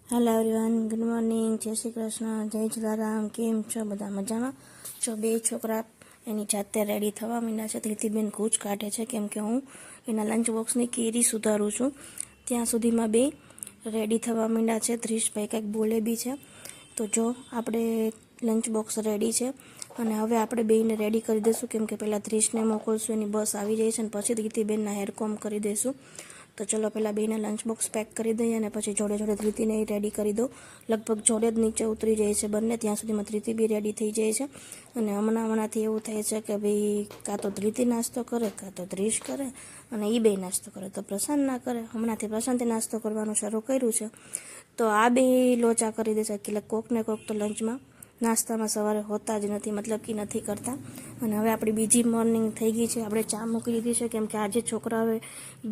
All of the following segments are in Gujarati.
હેલો એવરીવન, ગુડ મોર્નિંગ, જય શ્રી કૃષ્ણ, જય જલારામ. કેમ છો? બધા મજામાં છો? બે છોકરા એની જાતે રેડી થવા માંડ્યા છે. ધીતીબેન કૂચ કાઢે છે કેમ કે હું એના લંચ બોક્સની કેરી સુધારું છું. ત્યાં સુધીમાં બે રેડી થવા માંડ્યા છે. ધ્રીશભાઈ કંઈક બોલે બી છે. તો જો આપણે લંચ બોક્સ રેડી છે અને હવે આપણે બેયને રેડી કરી દઈશું કેમ કે પહેલાં ધ્રીશને મોકલશું, એની બસ આવી જાય છે અને પછી ધીતીબેનના હેરકોમ કરી દઈશું. તો ચલો પહેલાં બેયના લંચ બોક્સ પેક કરી દઈએ અને પછી જોડે જોડે ધ્રીતીને રેડી કરી દો. લગભગ જોડે જ નીચે ઉતરી જાય છે બંને, ત્યાં સુધીમાં ધ્રીતી બી રેડી થઈ જાય છે. અને હમણાંથી એવું થાય છે કે ભાઈ કાં તો ધ્રીતી નાસ્તો કરે, કાં તો ધ્રીશ કરે અને એ બે નાસ્તો કરે, તો પ્રશાંત ના કરે. હમણાંથી પ્રશાંતે નાસ્તો કરવાનું શરૂ કર્યું છે. તો આ બે લોચા કરી દેશે એટલે કોક ને કોક તો લંચમાં નાસ્તામાં સવારે હોતા જ નથી, મતલબ કે નથી કરતા. અને હવે આપણી બીજી મોર્નિંગ થઈ ગઈ છે. આપણે ચા મૂકી દીધી છે કેમ કે આજે છોકરાઓએ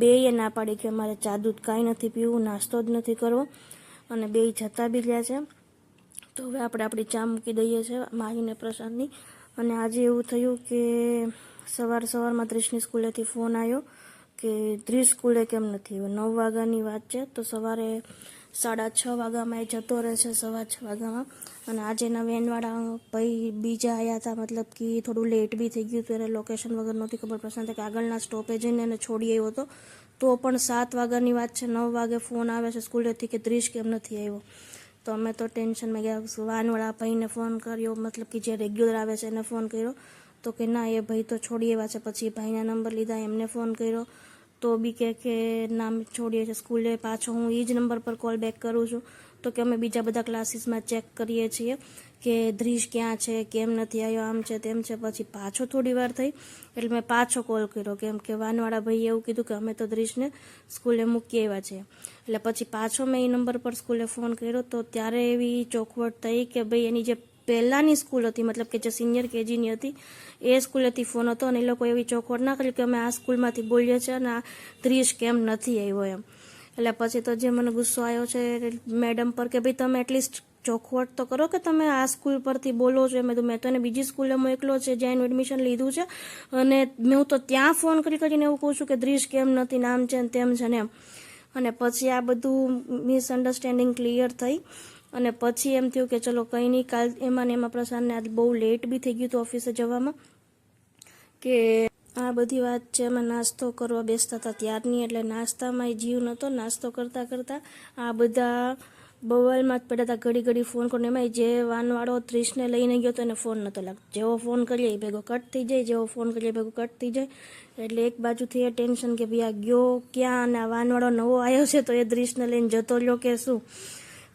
બેય ના પાડી કે અમારે ચા દૂધ કાંઈ નથી પીવું, નાસ્તો જ નથી કરવો, અને બેય જતા બી રહ્યા છે. તો હવે આપણે આપણી ચા મૂકી દઈએ છીએ માહીને પ્રશાંતની. અને આજે એવું થયું કે સવારમાં ધ્રીશની સ્કૂલેથી ફોન આવ્યો કે ધ્રીશ સ્કૂલે કેમ નથી આવ્યો. 9 વાગ્યાની વાત છે, તો સવારે 6:30 વાગ્યામાં એ જતો રહે છે, 6:15 વાગ્યામાં. અને આજે એના વેનવાળા ભાઈ બીજા આવ્યા હતા, મતલબ કે થોડું લેટ બી થઈ ગયું હતું. એને લોકેશન વગર નહોતી ખબર. પ્રશાંતે કે આગળના સ્ટોપે જઈને એને છોડી આવ્યો હતો. તો પણ 7 વાગ્યાની વાત છે, 9 વાગે ફોન આવે છે સ્કૂલેથી કે ધ્રીશ કેમ નથી આવ્યો. તો અમે તો ટેન્શનમાં ગયા. વાનવાળા ભાઈને ફોન કર્યો, મતલબ કે જે રેગ્યુલર આવે છે એને ફોન કર્યો. તો કે ના, એ ભાઈ તો છોડી આવ્યા છે. પછી ભાઈના નંબર લીધા, એમને ફોન કર્યો તો બી કે નામ છોડીએ છે સ્કૂલે. પાછો હું એ જ નંબર પર કોલ બેક કરું છું તો કે અમે બીજા બધા ક્લાસીસમાં ચેક કરીએ છીએ કે ધ્રીશ ક્યાં છે, કેમ નથી આવ્યો, આમ છે તેમ છે. પછી પાછો થોડી વાર થઈ એટલે મેં પાછો કોલ કર્યો કેમ કે વાનવાળા ભાઈએ એવું કીધું કે અમે તો ધ્રીશને સ્કૂલે મૂકી આવ્યા છે. એટલે પછી પાછો મેં એ નંબર પર સ્કૂલે ફોન કર્યો તો ત્યારે એવી ચોખવટ થઈ કે ભાઈ એની જે પહેલાંની સ્કૂલ હતી, મતલબ કે જે સિનિયર કેજીની હતી એ સ્કૂલેથી ફોન હતો અને એ લોકો એવી ચોખવટ ના કરી કે અમે આ સ્કૂલમાંથી બોલીએ છીએ અને આ ધ્રીશ કેમ નથી આવ્યો એમ. એટલે પછી તો જે મને ગુસ્સો આવ્યો છે મેડમ પર કે ભાઈ તમે એટલીસ્ટ ચોખવટ તો કરો કે તમે આ સ્કૂલ પરથી બોલો છો. મેં તો એને બીજી સ્કૂલે મોકલો છે જ્યાં એનું એડમિશન લીધું છે અને હું તો ત્યાં ફોન કરીને એવું કહું છું કે ધ્રીશ કેમ નથી, નામ છે ને તેમ છે ને એમ. અને પછી આ બધું મિસઅન્ડરસ્ટેન્ડિંગ ક્લિયર થઈ અને પછી એમ થયું કે ચલો કંઈ નહીં. કાલ એમાં ને એમાં પ્રશાંતને આજ બહુ લેટ બી થઈ ગયું હતું ઓફિસે જવામાં, કે આ બધી વાત છે. એમાં નાસ્તો કરવા બેસતા હતા ત્યારની, એટલે નાસ્તામાં જીવ નહોતો. નાસ્તો કરતાં આ બધા બવાલમાં જ પડ્યા હતા. ઘડી ફોન કરીને, એમાં જે વાનવાળો ધ્રીશને લઈને ગયો તો એને ફોન નહોતો લાગતો. જેવો ફોન કરીએ એ ભેગો કટ થઈ જાય, જેવો ફોન કરીએ એ ભેગો કટ થઈ જાય. એટલે એક બાજુથી એ ટેન્શન કે ભાઈ આ ગયો ક્યાં, અને આ વાનવાળો નવો આવ્યો છે તો એ ધ્રીશને લઈને જતો રહ્યો કે શું.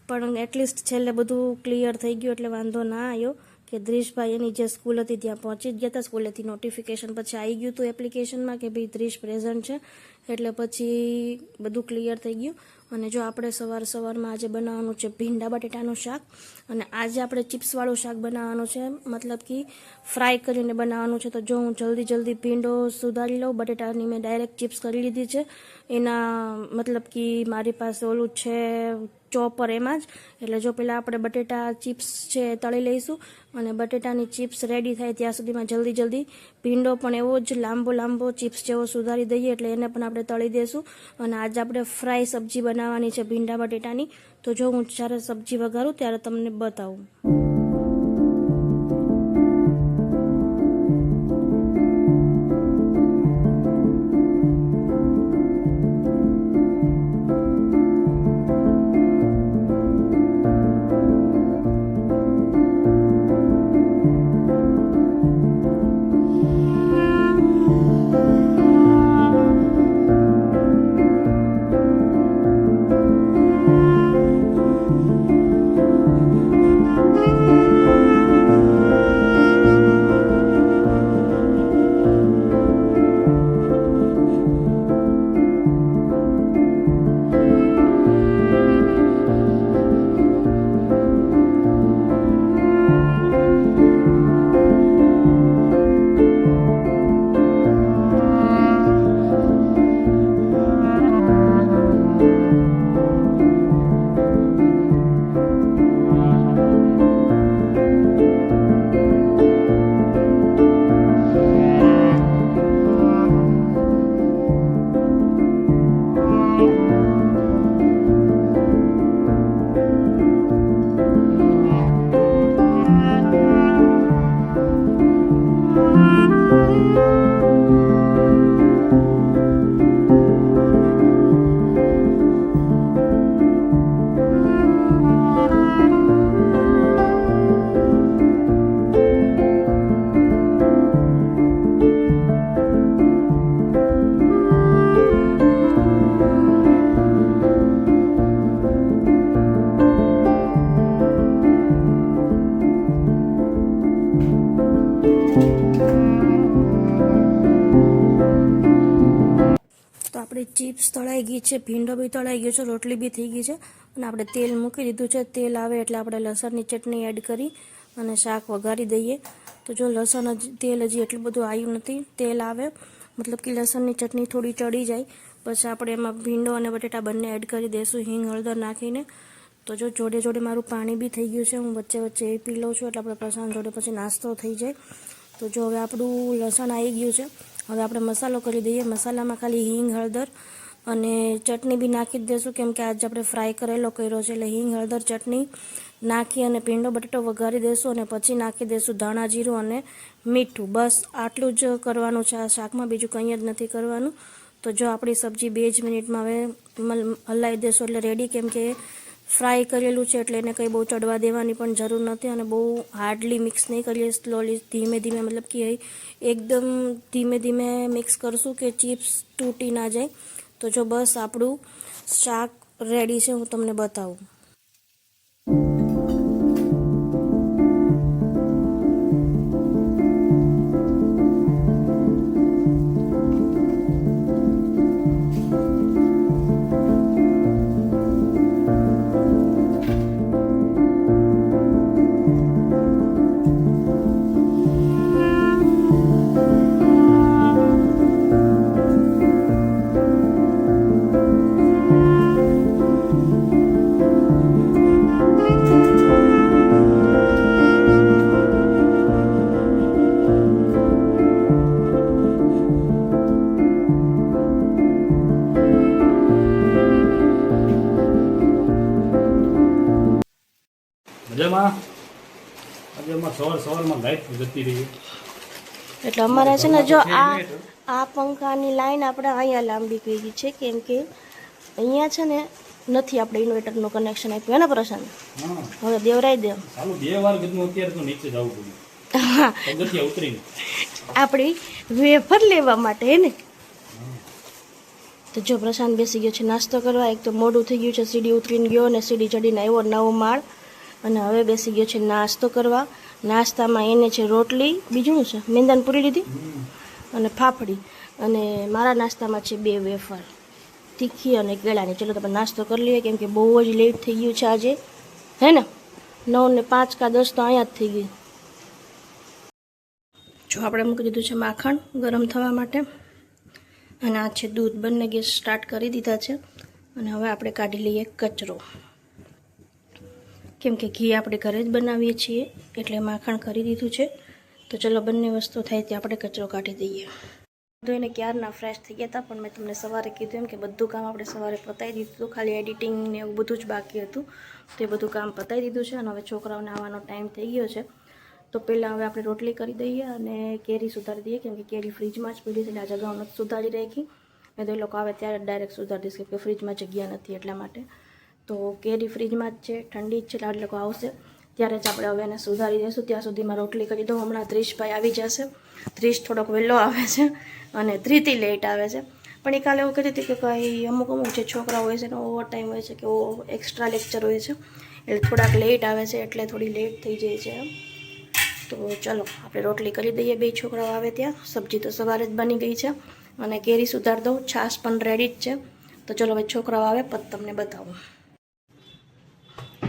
પણ એટલીસ્ટ છેલ્લે બધું ક્લિયર થઈ ગયું એટલે વાંધો ના આવ્યો કે ધ્રીશભાઈ એની જે સ્કૂલ હતી ત્યાં પહોંચી જ ગયા હતા. સ્કૂલેથી નોટિફિકેશન પછી આવી ગયું હતું એપ્લિકેશનમાં કે ભાઈ ધ્રીશ પ્રેઝન્ટ છે, એટલે પછી બધું ક્લિયર થઈ ગયું. અને જો આપણે સવારમાં આજે બનાવવાનું છે ભીંડા બટેટાનું શાક, અને આજે આપણે ચિપ્સવાળું શાક બનાવવાનું છે, મતલબ કે ફ્રાય કરીને બનાવવાનું છે. તો જો હું જલ્દી ભીંડો સુધારી લઉં. બટેટાની મેં ડાયરેક્ટ ચિપ્સ કરી લીધી છે. એના મતલબ કે મારી પાસે ઓલું છે ચોપર, એમાં જ. એટલે જો પહેલાં આપણે બટેટા ચિપ્સ છે તળી લઈશું અને બટેટાની ચિપ્સ રેડી થાય ત્યાં સુધીમાં જલ્દી ભીંડો પણ એવો જ લાંબો ચિપ્સ જેવો સુધારી દઈએ એટલે એને પણ આપણે તળી દઈશું. અને આજે આપણે ફ્રાય સબ્જી બનાવવાની છે ભીંડા બટેટાની. તો જો હું જ્યારે સબ્જી વઘારું ત્યારે તમને બતાવું. ચિપ્સ તળાઈ ગઈ છે, ભીંડો બી તળાઈ ગયો છે, રોટલી બી થઈ ગઈ છે અને આપણે તેલ મૂકી દીધું છે. તેલ આવે એટલે આપણે લસણની ચટણી એડ કરી અને શાક વઘારી દઈએ. તો જો લસણ તેલ હજી એટલું બધું આવ્યું નથી, તેલ આવે મતલબ કે લસણની ચટણી થોડી ચડી જાય પછી આપણે એમાં ભીંડો અને બટેટા બંને એડ કરી દઈશું હિંગ હળદર નાખીને. તો જો જોડે જોડે મારું પાણી બી થઈ ગયું છે, હું વચ્ચે વચ્ચે એ પી લઉં છું એટલે આપણે પ્રસાદ જોડે પછી નાસ્તો થઈ જાય. તો જો હવે આપણું લસણ આવી ગયું છે, હવે આપણે મસાલો કરી દઈએ. મસાલામાં ખાલી હિંગ હળદર અને ચટણી બી નાખી જ દઈશું કેમ કે આજે આપણે ફ્રાય કરેલો કર્યો છે એટલે હિંગ હળદર ચટણી નાખી અને ભીંડો બટેટો વઘારી દઈશું અને પછી નાખી દઈશું ધાણા જીરું અને મીઠું. બસ આટલું જ કરવાનું છે આ શાકમાં, બીજું કંઈ જ નથી કરવાનું. તો જો આપણી સબ્જી 2 જ મિનિટમાં હવે હલાવી દઈશું એટલે રેડી, કેમ કે ફ્રાય કરેલું છે એટલે એને કંઈ બહુ ચડવા દેવાની પણ જરૂર નથી અને બહુ હાર્ડલી મિક્સ નહીં કરીએ, સ્લોલી ધીમે ધીમે મતલબ કે એકદમ ધીમે ધીમે મિક્સ કરશું કે ચિપ્સ તૂટી ના જાય. તો જો બસ આપણું શાક રેડી છે, હું તમને બતાવું. સવારમાં લાઈટ જતી રહી એટલે અમારે છે ને જો આ પંખાની લાઈન આપણે અહીંયા લાંબી કરી છે કેમ કે અહીંયા છે ને નથી આપણે ઇન્વર્ટરનું કનેક્શન આપ્યું ને પ્રશાંત. હવે દેવરાઈ દે ચાલુ 2 વાર કીધું, અત્યારે તો નીચે જવું પડ્યું પગથિયા ઉતરીને આપણી વેફર લેવા માટે હે ને. તો જો પ્રશાંત બેસી ગયો છે નાસ્તો કરવા. એક તો મોડું થઈ ગયું છે, સીડી ઉતરીને ગયો અને સીડી ચડીને આવ્યો 9 માળ અને હવે બેસી ગયો છે નાસ્તો કરવા. નાસ્તામાં એને છે રોટલી, બીજું છે મેંદાની પૂરી લીધી અને ફાફડી, અને મારા નાસ્તામાં છે 2 વેફર તીખી અને કેળાની. ચલો તમે નાસ્તો કરી લઈએ કેમ કે બહુ જ લેટ થઈ ગયું છે આજે, હે ને 9 ને 5 કા 10 તો અહીંયા જ થઈ ગઈ. જો આપણે મૂકી દીધું છે માખણ ગરમ થવા માટે અને આ છે દૂધ. બંને ગેસ સ્ટાર્ટ કરી દીધા છે અને હવે આપણે કાઢી લઈએ કચરો કેમ કે ઘી આપણે ઘરે જ બનાવીએ છીએ એટલે માખણ કરી દીધું છે. તો ચલો બંને વસ્તુ થાય ત્યાં આપણે કચરો કાઢી દઈએ. તો એને ક્યારના ફ્રેશ થઈ ગયા હતા પણ મેં તમને સવારે કીધું એમ કે બધું કામ આપણે સવારે પતાવી દીધું હતું, ખાલી એડિટિંગ ને એવું બધું જ બાકી હતું. તો એ બધું કામ પતાવી દીધું છે અને હવે છોકરાઓને આવવાનો ટાઈમ થઈ ગયો છે. તો પહેલાં હવે આપણે રોટલી કરી દઈએ અને કેરી સુધારી દઈએ કેમ કે કેરી ફ્રીજમાં જ પડી છે એટલે આ જગ્યાઓ નથી સુધારી રાખી. મેં તો એ લોકો આવે ત્યારે ડાયરેક્ટ સુધારી દઈશ કેમ કે ફ્રીજમાં જગ્યા નથી એટલા માટે. તો કેરી ફ્રીજમાં જ છે, ઠંડી જ છે એટલે લોકો આવશે ત્યારે જ આપણે હવે એને સુધારી દઈશું. ત્યાં સુધીમાં રોટલી કરી દઉં. હમણાં 30 ભાઈ આવી જશે. 30 થોડોક વહેલો આવે છે અને 3 લેટ આવે છે. પણ એ કાલે એવું કહેતી હતી કે કંઈ અમુક જે છોકરા હોય છે ને ઓવર ટાઈમ હોય છે કે એક્સ્ટ્રા લેક્ચર હોય છે એટલે થોડાક લેટ આવે છે એટલે થોડી લેટ થઈ જાય છે. તો ચલો આપણે રોટલી કરી દઈએ 2 છોકરાઓ આવે ત્યાં. સબ્જી તો સવારે જ બની ગઈ છે અને કેરી સુધારી દઉં. છાશ પણ રેડી જ છે. તો ચલો હવે છોકરાઓ આવે પછી તમને બતાવું.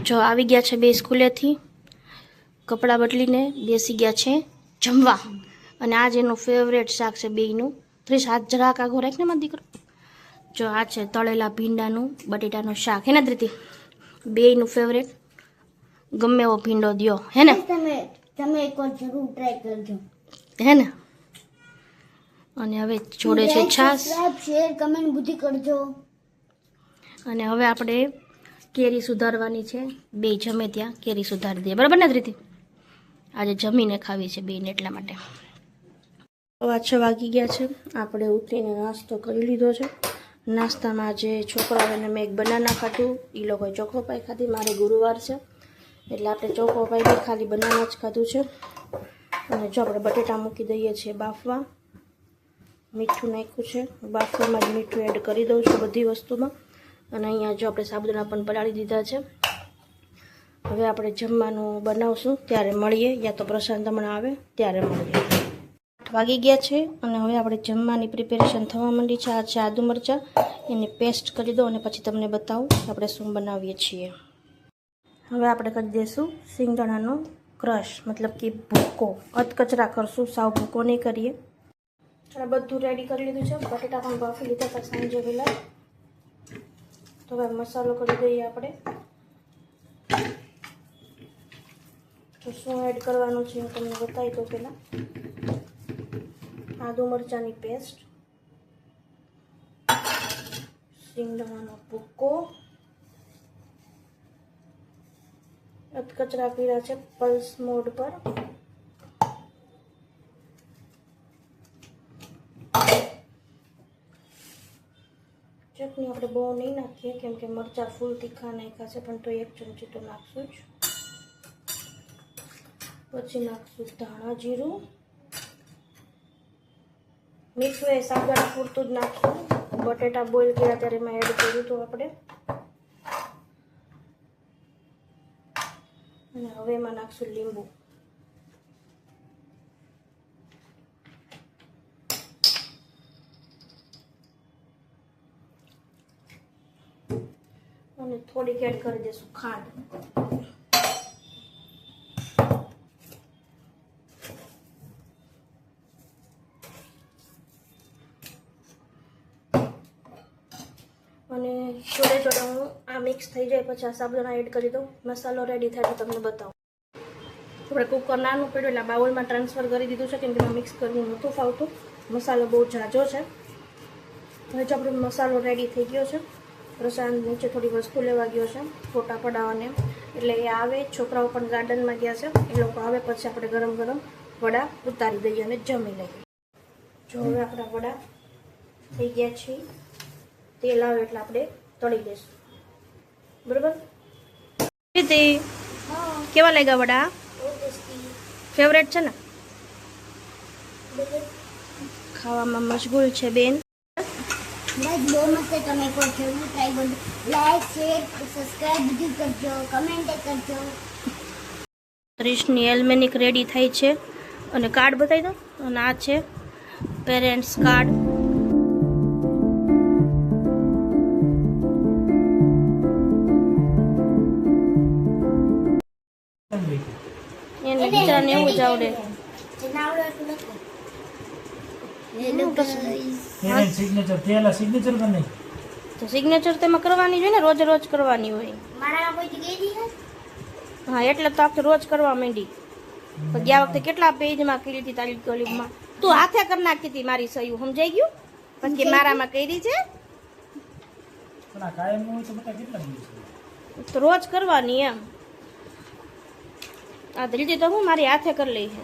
જો આવી ગયા છે 2 સ્કૂલેથી, કપડાં બદલીને બેસી ગયા છે જમવા અને આજ એનું ફેવરેટ શાક છે બેયનું. 30 હાથ જરાક આગો રાખ ને મારો દીકરો. જો આ છે તળેલા ભીંડાનું બટેટાનું શાક, હે ને ધૃતિ? બેયનું ફેવરેટ. ગમે એવો ભીંડો દ્યો, હે ને? તમે એકવાર જરૂર ટ્રાય કરજો, હે ને? અને હવે જોડે છે છાશ, શેર કમેન્ટ બુદ્ધિ કરજો. અને હવે આપણે કેરી સુધારવાની છે. 2 જમે ત્યાં કેરી સુધારી દઈએ, બરાબર ને ધૃતિ? આજે જમીને ખાવી છે બેને એટલા માટે. 6 વાગી ગયા છે. આપણે ઉઠીને નાસ્તો કરી લીધો છે. નાસ્તામાં આજે છોકરાઓને મેં એક બનાના ખાધું, એ લોકોએ ચોકોપાઈ ખાધી. મારે ગુરુવાર છે એટલે આપણે ચોકોપાઈ બી ખાલી બનાના જ ખાધું છે. અને જો આપણે બટેટા મૂકી દઈએ છીએ બાફવા. મીઠું નાખ્યું છે, બાફવામાં જ મીઠું એડ કરી દઉં છું બધી વસ્તુમાં. અને અહીંયા જો આપણે સાબુદાણા પણ પલાળી દીધા છે. હવે આપણે જમવાનું બનાવશું ત્યારે મળીએ, યા તો પ્રશાંત હમણાં આવે ત્યારે મળીએ. 8 વાગી ગયા છે અને હવે આપણે જમવાની પ્રિપેરેશન થવા માંડી છે. આ છે આદુ મરચાં, એની પેસ્ટ કરી દો અને પછી તમને બતાવું આપણે શું બનાવીએ છીએ. હવે આપણે કરી દઈશું સિંગદાણાનો ક્રશ, મતલબ કે ભૂકો. અધકચરા કરશું, સાવ ભૂકો નહીં કરીએ. અને બધું રેડી કરી લીધું છે. બટેટા પણ બાફી લીધા હતા સાંજે પહેલાં. તો હવે મસાલો કરી દઈએ આપણે. તો શું એડ કરવાનું છે હું તમને બતાવી દઉં. પહેલાં આદુ મરચાંની પેસ્ટ, સિંગદાણાનો ભૂકો, અધકચરા પીળા છે પલ્સ મોડ પર, ચટણી આપણે બહુ નહીં નાખીએ કેમ કે મરચાં ફૂલ તીખા નાખ્યા છે, પણ તો 1 ચમચી તો નાખશું જ. પછી નાખશું ધાણા જીરું, મીઠું એ સાબુદાણા પૂરતું જ નાખશું. બટેટા બોઇલ કર્યા ત્યારે એમાં એડ કર્યું હતું આપણે. અને હવે એમાં નાખશું લીંબુ. અને થોડીક એડ કરી દઈશું ખાંડ. અને જોડે જોડે હું આ મિક્સ થઈ જાય પછી આ સાબુદાણા એડ કરી દઉં. મસાલો રેડી થાય તો તમને બતાવું. આપણે કુકર નાનું પડ્યું એટલે બાઉલમાં ટ્રાન્સફર કરી દીધું છે કેમ કે મિક્સ કરવું નહોતું ફાવતું. મસાલો બહુ ઝાઝો છે. હવે જો આપણો મસાલો રેડી થઈ ગયો છે. રસાયણ નીચે થોડી વસ્તુ લેવા ગયો છે ફોટા પડાવવાને, એટલે એ આવે. છોકરાઓ પણ ગાર્ડનમાં ગયા છે, એ લોકો આવે પછી આપણે ગરમ ગરમ વડા ઉતારી દઈએ અને જમી લઈએ. જો હવે આપણા વડા થઈ ગયા છે. તેલ આવે એટલે આપણે તળી દઈશું. બરાબર? કેવા લાગ્યા વડા? ફેવરેટ છે ને? ખાવામાં મશગુલ છે બેન. ગાઈસ બહુ મસ્ત, તમે એકવાર જરૂર ટ્રાય કરજો. લાઈક, શેર, સબસ્ક્રાઇબ બધું કરજો, કમેન્ટ કરજો. ત્રીસની એલ્મેનિક રેડી થાય છે. અને કાર્ડ બતાવી દો. અને આ છે પેરેન્ટ્સ કાર્ડ. એને બિચારાને એવું જ આવડે. જેને આવડે એટલું લખો. સિગ્નેચર પેલા સિગ્નેચર કર નહીં. તો સિગ્નેચર તેમાં કરવાની જોઈએ ને, રોજ રોજ કરવાની હોય. મારા કોઈ જગ્યાએ દી હે? હા એટલે તો આપણે રોજ કરવા માંડી. પણ ગયા વખતે કેટલા પેજમાં કરી હતી તારી કોલિંગમાં. તું હાથે કરી નાખી હતી મારી સહી, સમજાઈ ગયું? પછી મારામાં કરી છે પણ આ કાયમ હોય તો બટા કેટલા દિવસ? તો રોજ કરવાની એમ. આ દિલજી તો હું મારી હાથે કરી લઈ છે.